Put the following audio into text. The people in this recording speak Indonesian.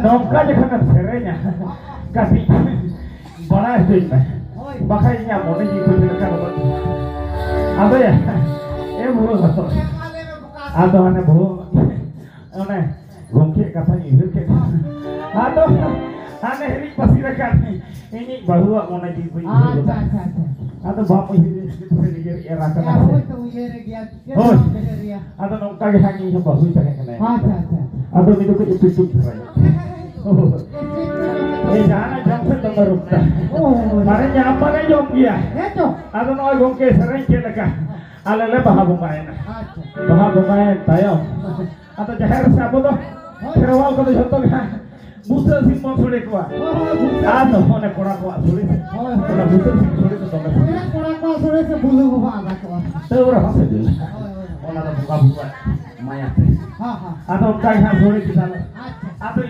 nongka jekana serenya kasih bana itu makanya moni di kucing kan ada ya buru ada mana buru mana gongke katanya itu ke ada aneh ini pasti rekan ini baru mau naik kucing atau bapak ini kita sendiri era kan oh atau nongka hangi yang baru jangan kena atau itu ke itu jangan jangan terberukta. Makanya apa nih jom dia? Atau noy gongke sering celaka. Alele bahabumain. Bahabumain tayo. Atau jahar siapa tuh? Terawal kalau contoh kan. Musa sih mau sulit kuah. Atau mana kurang kuah sulit. Kalau musa sih sulit itu dong. Kurang kuah sulit sebulu kuah agak kuah. Tahu berapa saja? Orang buka buka mayat. Atau kaya sulit kita. Atau